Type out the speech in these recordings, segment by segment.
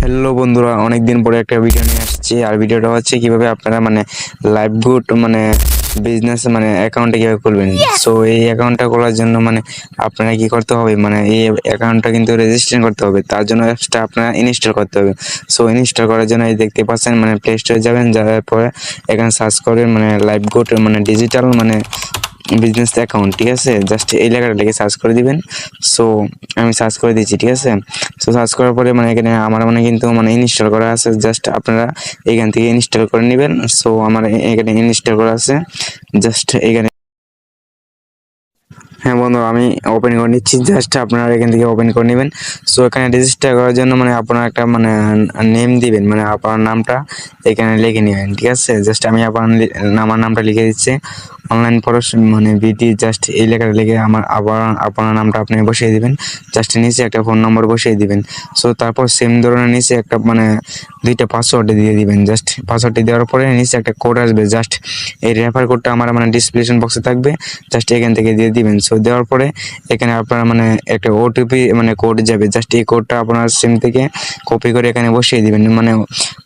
Hello বন্ধুরা, অনেকদিন পরে একটা ভিডিও নিয়ে আসছি। আর ভিডিওটা হচ্ছে কিভাবে আপনারা লাইভগুড বিজনেস অ্যাকাউন্টটা কিভাবে খুলবেন। সো এই অ্যাকাউন্টটা খোলার জন্য আপনারা কি করতে হবে, এই অ্যাকাউন্টটা কিন্তু রেজিস্ট্রেশন করতে হবে। তার জন্য অ্যাপসটা আপনারা ইনস্টল করতে হবে। সো ইনস্টল করার জন্য এই দেখতে পাচ্ছেন প্লে স্টোরে যাবেন, যাওয়ার পরে এখানে সার্চ করবেন লাইভগুড ডিজিটাল বিজনেস অ্যাকাউন্ট। ঠিক আছে, জাস্ট এই লেখাটা লিখে সার্চ করে দিবেন। সো আমি সার্চ করে দিচ্ছি। ঠিক আছে, সো সার্চ করার পরে এখানে আমার কিন্তু ইনস্টল করা আছে। জাস্ট আপনারা এখান থেকে ইনস্টল করে নেবেন। সো আমার এখানে ইনস্টল করা আছে। জাস্ট এখানে, হ্যাঁ বন্ধু, আমি ওপেন করে নিচ্ছি। জাস্ট আপনারা এখান থেকে ওপেন করে নেবেন। সো এখানে রেজিস্টার করার জন্য আপনারা একটা নেম দিবেন, আপনার নামটা এখানে লিখে নেবেন। ঠিক আছে, জাস্ট আমি আমার নামটা লিখে দিচ্ছি। অনলাইন পড়াশোনা বিডি, জাস্ট এই লেখাটা লিখে আপনার নামটা আপনি বসিয়ে দিবেন। জাস্ট নিচে একটা ফোন নম্বর বসিয়ে দিবেন। সো তারপর সেম ধরনের নিচে একটা দুইটা পাসওয়ার্ড দিয়ে দিবেন। জাস্ট পাসওয়ার্ডটি দেওয়ার পরে নিচে একটা কোড আসবে। জাস্ট এই রেফার কোডটা আমার ডিসক্রিপশন বক্সে থাকবে। জাস্ট এখান থেকে দিয়ে দিবেন। সো দেওয়ার পরে এখানে আপনার একটা ওটিপি কোড যাবে। জাস্ট এই কোডটা আপনার সিম থেকে কপি করে এখানে বসিয়ে দিবেন।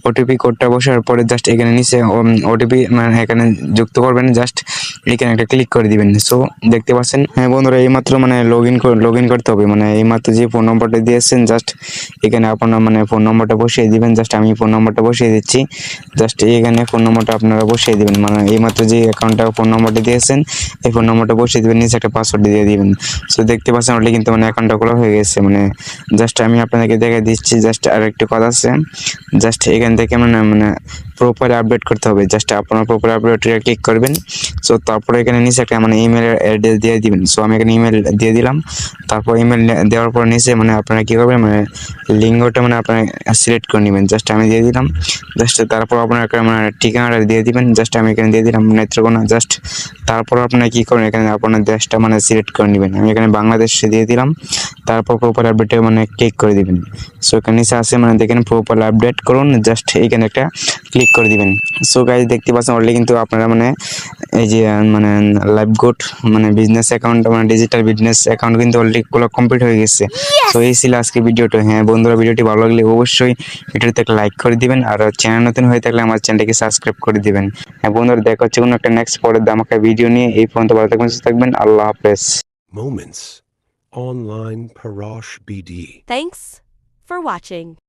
ওটিপি কোডটা বসার পরে জাস্ট এখানে নিচে ওটিপি এখানে যুক্ত করবেন। জাস্ট এখানে একটা ক্লিক করে দিবেন। সো দেখতে পাচ্ছেন, হ্যাঁ বন্ধুরা, এইমাত্র লগ ইন করতে হবে। এইমাত্র যে ফোন নম্বরটা দিয়েছেন, জাস্ট এখানে আপনার ফোন নম্বরটা বসিয়ে দিবেন। জাস্ট আমি ফোন নম্বরটা বসিয়ে দিচ্ছি। জাস্ট এখানে ফোন নম্বরটা আপনারা বসিয়ে দিবেন। এইমাত্র যে অ্যাকাউন্টটা ফোন নম্বরটা দিয়েছেন, এই ফোন নম্বরটা বসিয়ে দিবেন। নিচে একটা পাসওয়ার্ড দিয়ে দিবেন। সো দেখতে পাচ্ছেন অলরেডি কিন্তু অ্যাকাউন্টটা খোলা হয়ে গেছে। জাস্ট আমি আপনাদেরকে দেখে দিচ্ছি। জাস্ট আর একটু কথা আছে। জাস্ট এখান থেকে প্রোফাইল আপডেট করতে হবে। জাস্ট আপনার প্রোফাইল আপডেটে ক্লিক করবেন। সো তারপরে এখানে নিচে একটা ইমেল অ্যাড্রেস দিয়ে দিবেন। সো আমি এখানে ইমেল দিয়ে দিলাম। তারপর ইমেল দেওয়ার পর নিচে আপনারা কী করবেন, লিঙ্গটা আপনারা সিলেক্ট করে নেবেন। জাস্ট আমি দিয়ে দিলাম। জাস্ট তারপর আপনার একটা ঠিকানাটা দিয়ে দিবেন। জাস্ট আমি এখানে দিয়ে দিলাম নেত্রকোনা। জাস্ট তারপর আপনারা কী করেন, এখানে আপনার দেশটা সিলেক্ট করে নেবেন। আমি এখানে বাংলাদেশে দিয়ে দিলাম। তারপর প্রোফাইল আপডেটে ক্লিক করে দিবেন। সো এখানে নিচে আছে দেখেন প্রোফাইল আপডেট করুন। জাস্ট এইখানে একটা ক্লিক করে দিবেন। সো গাইজ দেখতে পাচ্ছেন অলরেডি কিন্তু আপনারা এই যে LiveGood business account digital business account কিন্তু অলরেডি কমপ্লিট হয়ে গেছে। তো এই ছিল আজকে ভিডিওটা। হ্যাঁ বন্ধুরা, ভিডিওটি ভালো লাগলে অবশ্যই ভিডিওতে একটা লাইক করে দিবেন। আর চ্যানেল নতুন হয়ে থাকলে আমার চ্যানেলটিকে সাবস্ক্রাইব করে দিবেন। হ্যাঁ বন্ধুরা, দেখা হচ্ছে কোনো একটা নেক্সট পরের দামাকা ভিডিও নিয়ে। এই পর্যন্ত ভালো থাকবেন, সুস্থ থাকবেন। আল্লাহ হাফেজ। Moments Online Parash BD. Thanks for watching.